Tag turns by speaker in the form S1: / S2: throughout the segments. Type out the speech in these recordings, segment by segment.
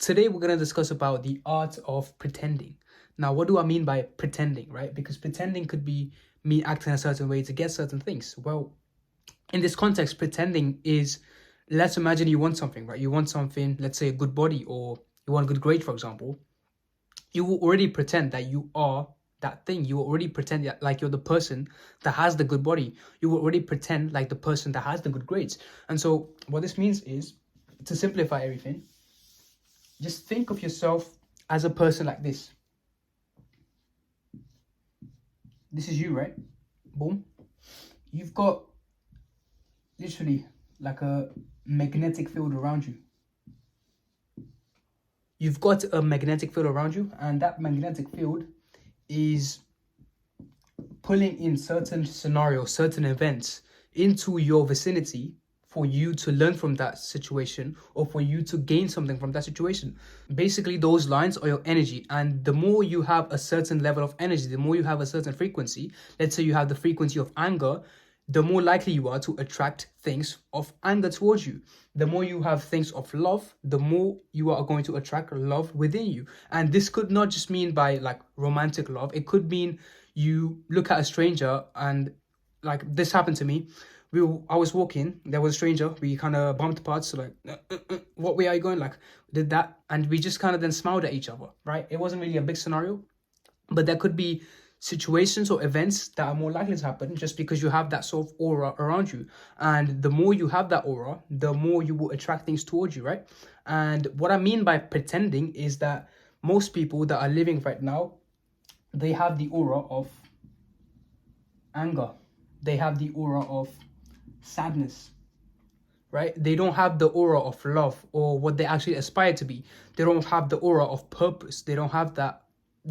S1: Today we're going to discuss about the art of pretending. Now, what do I mean by pretending, right? Because pretending could be me acting a certain way to get certain things. Well, in this context, pretending is, let's imagine you want something, right? You want something, let's say a good body, or you want a good grade, for example. You will already pretend that you are that thing. You will already pretend that, like, you're the person that has the good body. You will already pretend like the person that has the good grades. And so what this means is, to simplify everything, just think of yourself as a person like this. This is you, right? Boom. You've got literally like a magnetic field around you. You've got a magnetic field around you, and that magnetic field is pulling in certain scenarios, certain events into your vicinity for you to learn from that situation or for you to gain something from that situation. Basically, those lines are your energy, and the more you have a certain level of energy, the more you have a certain frequency. Let's say you have the frequency of anger, the more likely you are to attract things of anger towards you. The more you have things of love, the more you are going to attract love within you. And this could not just mean by like romantic love. It could mean you look at a stranger, and like this happened to me. I was walking, there was a stranger, we kind of bumped parts, so like, what way are you going? Like, did that, and we just kind of then smiled at each other, right? It wasn't really a big scenario, but there could be situations or events that are more likely to happen just because you have that sort of aura around you. And the more you have that aura, the more you will attract things towards you, right? And what I mean by pretending is that most people that are living right now, they have the aura of anger. They have the aura of sadness, right? They don't have the aura of love or what they actually aspire to be. They don't have the aura of purpose. They don't have that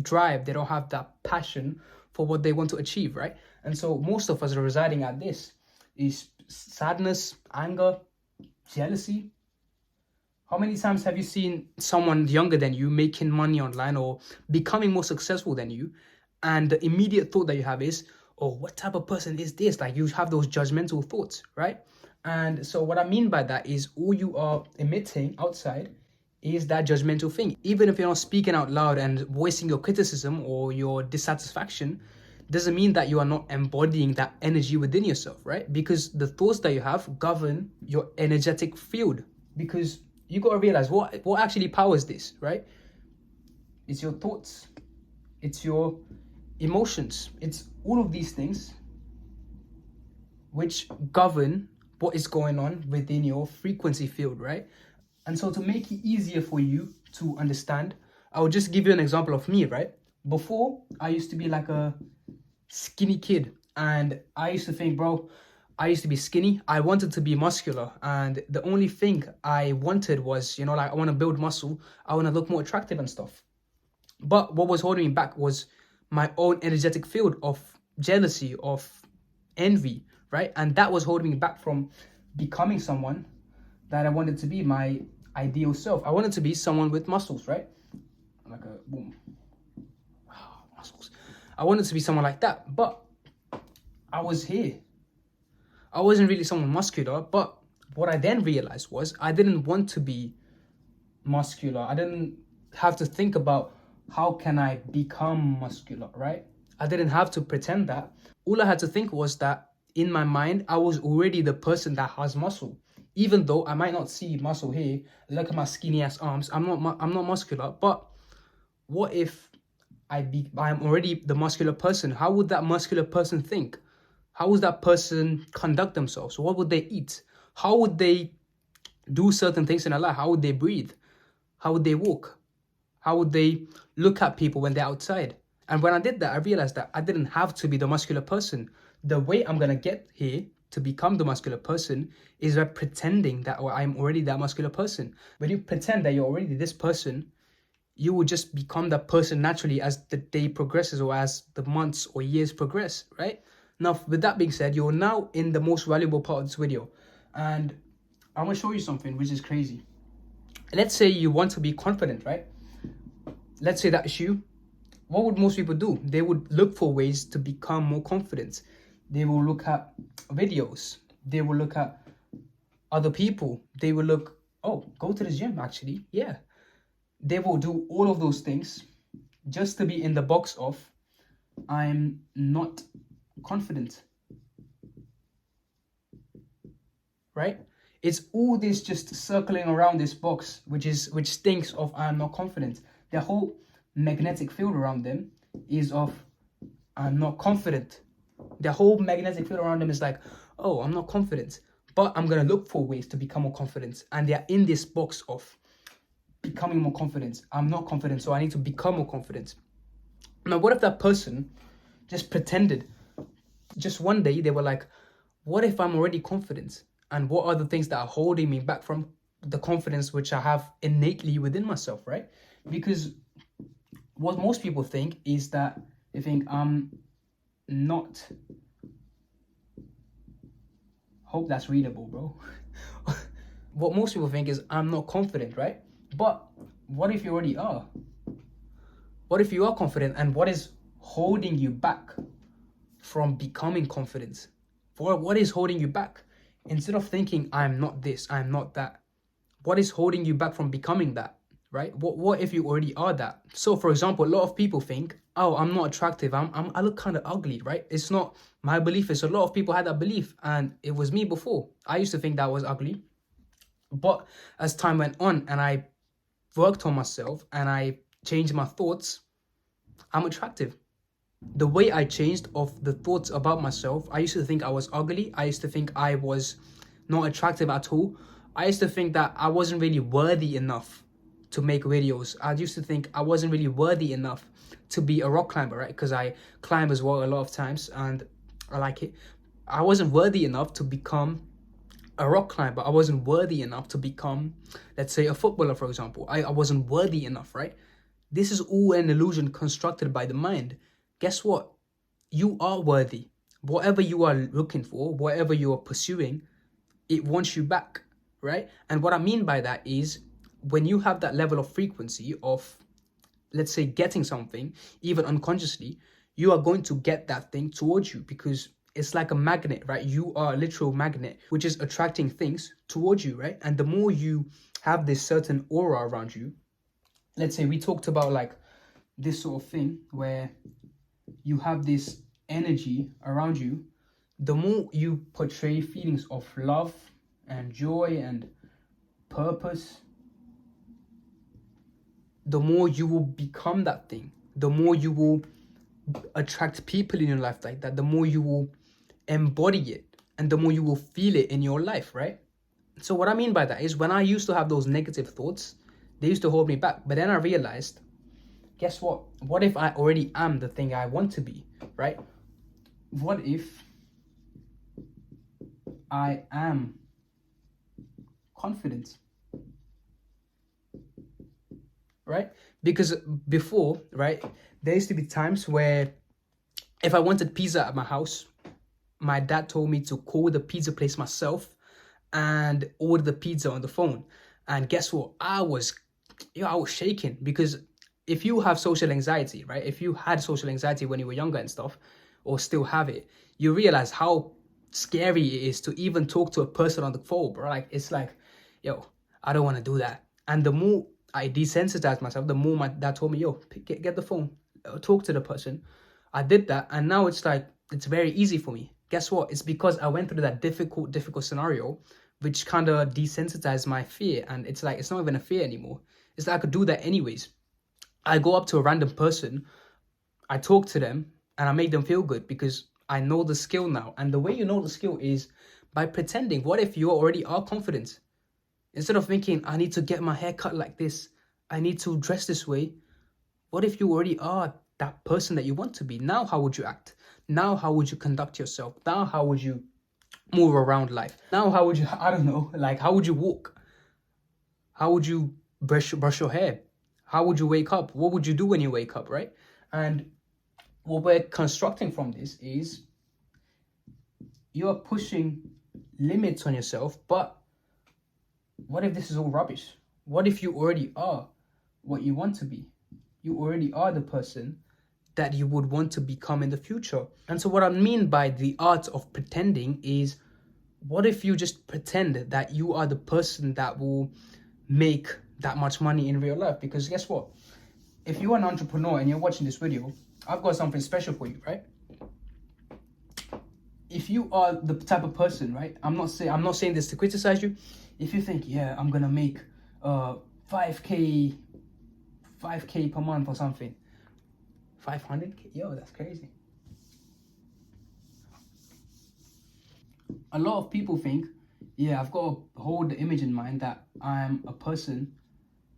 S1: drive. They don't have that passion for what they want to achieve, right? And so most of us are residing at this is sadness, anger, jealousy. How many times have you seen someone younger than you making money online or becoming more successful than you, and the immediate thought that you have is, oh, what type of person is this? Like, you have those judgmental thoughts, right? And so what I mean by that is all you are emitting outside is that judgmental thing. Even if you're not speaking out loud and voicing your criticism or your dissatisfaction, doesn't mean that you are not embodying that energy within yourself, right? Because the thoughts that you have govern your energetic field. Because you got to realize what actually powers this, right? It's your thoughts, it's your emotions, it's all of these things which govern what is going on within your frequency field, right? And so to make it easier for you to understand, I'll just give you an example of me, right? Before, I used to be like a skinny kid, and I used to think, bro, I used to be skinny. I wanted to be muscular, and the only thing I wanted was, like, I want to build muscle. I want to look more attractive and stuff. But what was holding me back was my own energetic field of jealousy, of envy, right? And that was holding me back from becoming someone that I wanted to be, my ideal self. I wanted to be someone with muscles, right? Like a boom. Muscles. I wanted to be someone like that, but I was here. I wasn't really someone muscular, but what I then realized was I didn't want to be muscular. I didn't have to think about how can I become muscular, right? I didn't have to pretend that. All I had to think was that in my mind, I was already the person that has muscle. Even though I might not see muscle here, look at my skinny ass arms. I'm not muscular, but what if I'm already the muscular person? How would that muscular person think? How would that person conduct themselves? What would they eat? How would they do certain things in their life? How would they breathe? How would they walk? How would they look at people when they're outside? And when I did that, I realized that I didn't have to be the muscular person. The way I'm going to get here to become the muscular person is by pretending that I'm already that muscular person. When you pretend that you're already this person, you will just become that person naturally as the day progresses or as the months or years progress, right? Now, with that being said, you're now in the most valuable part of this video. And I'm going to show you something which is crazy. Let's say you want to be confident, right? Let's say that's you. What would most people do? They would look for ways to become more confident. They will look at videos. They will look at other people. They will look, oh, go to the gym, actually. Yeah. they will do all of those things just to be in the box of, I'm not confident. Right? It's all this just circling around this box, which stinks of I'm not confident. The whole magnetic field around them is of I'm not confident. The whole magnetic field around them is like, oh, I'm not confident, but I'm gonna look for ways to become more confident. And they're in this box of becoming more confident. I'm not confident, so I need to become more confident. Now, what if that person just pretended? Just one day they were like, what if I'm already confident? And what are the things that are holding me back from the confidence which I have innately within myself, right? Because what most people think is that they think I'm not... Hope that's readable, bro. What most people think is I'm not confident, right? But what if you already are? What if you are confident, and what is holding you back from becoming confident? What is holding you back? Instead of thinking I'm not this, I'm not that, what is holding you back from becoming that, right? What if you already are that? So for example, a lot of people think, oh, I'm not attractive, I look kind of ugly, right? It's not my belief. It's a lot of people had that belief, and it was me before. I used to think that was ugly. But as time went on and I worked on myself and I changed my thoughts, I'm attractive. The way I changed of the thoughts about myself, I used to think I was ugly. I used to think I was not attractive at all. I used to think that I wasn't really worthy enough to make videos. I used to think I wasn't really worthy enough to be a rock climber, right? Because I climb as well a lot of times and I like it. I wasn't worthy enough to become a rock climber. I wasn't worthy enough to become, let's say, a footballer, for example. I wasn't worthy enough, right? This is all an illusion constructed by the mind. Guess what? You are worthy. Whatever you are looking for, whatever you are pursuing, it wants you back, right? And what I mean by that is when you have that level of frequency of, let's say, getting something, even unconsciously, you are going to get that thing towards you because it's like a magnet, right? You are a literal magnet, which is attracting things towards you, right? And the more you have this certain aura around you, let's say we talked about like this sort of thing where you have this energy around you, the more you portray feelings of love and joy and purpose, the more you will become that thing, the more you will attract people in your life like that, the more you will embody it, and the more you will feel it in your life, right? So what I mean by that is when I used to have those negative thoughts, they used to hold me back. But then I realized, guess what? What if I already am the thing I want to be, right? What if I am confident, right? Because before, right, there used to be times where if I wanted pizza at my house, my dad told me to call the pizza place myself and order the pizza on the phone. And guess what? I was shaking because if you have social anxiety, right? If you had social anxiety when you were younger and stuff, or still have it, you realize how scary it is to even talk to a person on the phone, bro. Like, it's like, yo, I don't want to do that. And the more I desensitized myself, the more my dad told me, yo, get the phone, talk to the person. I did that, and now it's like, it's very easy for me. Guess what? It's because I went through that difficult scenario, which kind of desensitized my fear. And it's like, it's not even a fear anymore. It's like I could do that anyways. I go up to a random person, I talk to them, and I make them feel good because I know the skill now. And the way you know the skill is by pretending. What if you already are confident? Instead of thinking, I need to get my hair cut like this, I need to dress this way. What if you already are that person that you want to be? Now, how would you act? Now, how would you conduct yourself? Now, how would you move around life? Now, how would you, I don't know, like, how would you walk? How would you brush your hair? How would you wake up? What would you do when you wake up, right? And what we're constructing from this is you're pushing limits on yourself, but what if this is all rubbish? What if you already are what you want to be? You already are the person that you would want to become in the future. And so what I mean by the art of pretending is, what if you just pretend that you are the person that will make that much money in real life. Because guess what? If you're an entrepreneur and you're watching this video, I've got something special for you, right? If you are the type of person, right? I'm not saying this to criticize you. If you think, yeah, I'm gonna make 5k per month or something, 500k, yo, that's crazy. A lot of people think, yeah, I've got to hold the image in mind that I'm a person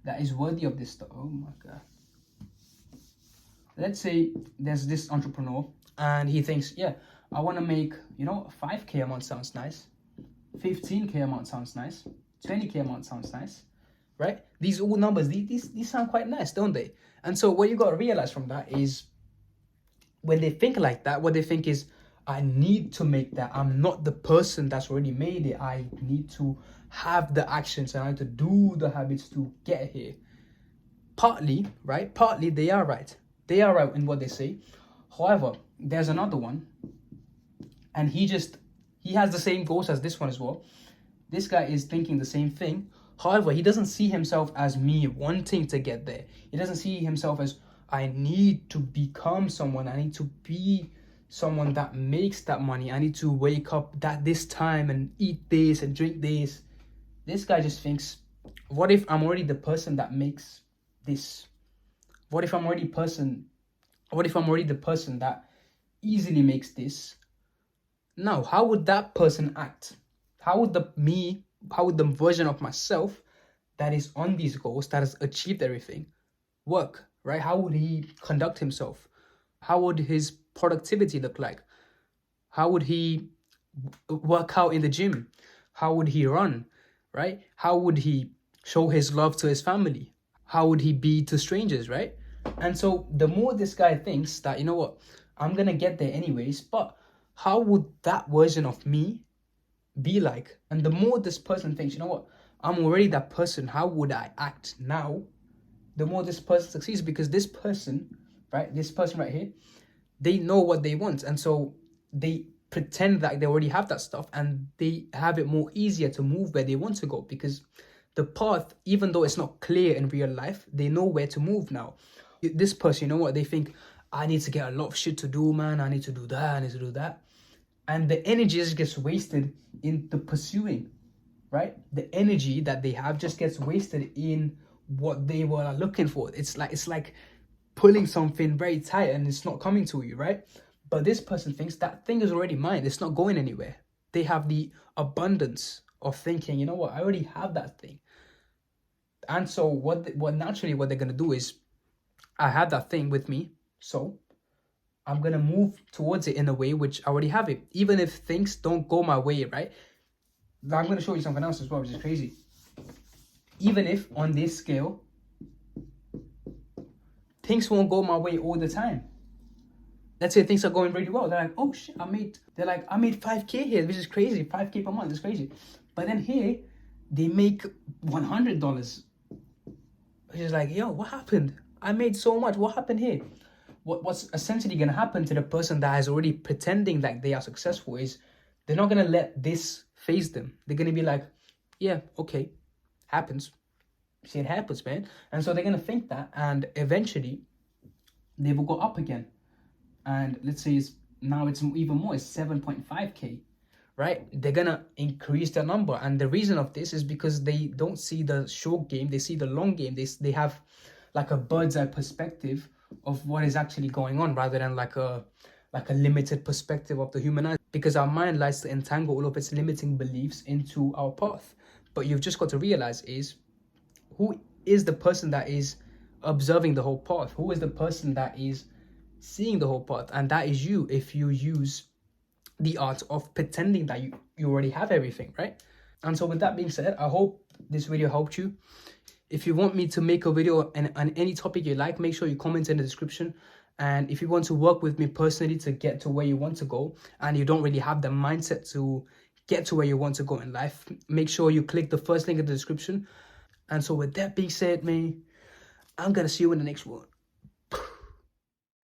S1: that is worthy of this stuff. Oh my god. Let's say there's this entrepreneur and he thinks, yeah, I want to make, 5k a month sounds nice, 15k a month sounds nice, 20k a month sounds nice, right? These all numbers, these sound quite nice, don't they? And so what you got to realize from that is, when they think like that, what they think is, I need to make that. I'm not the person that's already made it. I need to have the actions and I need to do the habits to get here. Partly, right? Partly they are right. They are right in what they say. However, there's another one, and he has the same goals as this one as well. This guy is thinking the same thing. However, he doesn't see himself as me wanting to get there. He doesn't see himself as, I need to become someone. I need to be someone that makes that money. I need to wake up at this time and eat this and drink this. This guy just thinks, what if I'm already the person that makes this? What if I'm already the person that easily makes this? Now, how would that person act? How would the version of myself that is on these goals, that has achieved everything, work, right? How would he conduct himself? How would his productivity look like? How would he work out in the gym? How would he run, right? How would he show his love to his family? How would he be to strangers, right? And so the more this guy thinks that, I'm going to get there anyways, but how would that version of me be like? And the more this person thinks, I'm already that person, how would I act now? The more this person succeeds, because this person right here, they know what they want. And so they pretend that they already have that stuff and they have it more easier to move where they want to go, because the path, even though it's not clear in real life, they know where to move now. This person, they think, I need to get a lot of shit to do, man. I need to do that. I need to do that. And the energy just gets wasted in the pursuing, right? The energy that they have just gets wasted in what they were looking for. It's like pulling something very tight and it's not coming to you, right? But this person thinks that thing is already mine. It's not going anywhere. They have the abundance of thinking, I already have that thing. And so what they're going to do is, I have that thing with me, so I'm going to move towards it in a way which I already have it. Even if things don't go my way, right? I'm going to show you something else as well, which is crazy. Even if on this scale, things won't go my way all the time. Let's say things are going really well. They're like, oh shit, I made 5k here, which is crazy. 5k per month is crazy. But then here, they make $100. Which is like, yo, what happened? I made so much. What happened here? What's essentially going to happen to the person that is already pretending like they are successful is, they're not going to let this phase them. They're going to be like, yeah, okay, happens. See, it happens, man. And so they're going to think that, and eventually they will go up again. And let's say it's even more, it's 7.5k, right? They're going to increase their number. And the reason of this is because they don't see the short game. They see the long game. They have like a bird's eye perspective of what is actually going on, rather than like a limited perspective of the human eye, because our mind likes to entangle all of its limiting beliefs into our path. But you've just got to realize is, who is the person that is observing the whole path? Who is the person that is seeing the whole path? And that is you, if you use the art of pretending that you already have everything, right? And so with that being said, I hope this video helped you. If you want me to make a video on any topic you like, make sure you comment in the description. And if you want to work with me personally to get to where you want to go, and you don't really have the mindset to get to where you want to go in life, make sure you click the first link in the description. And so with that being said, man, I'm going to see you in the next one.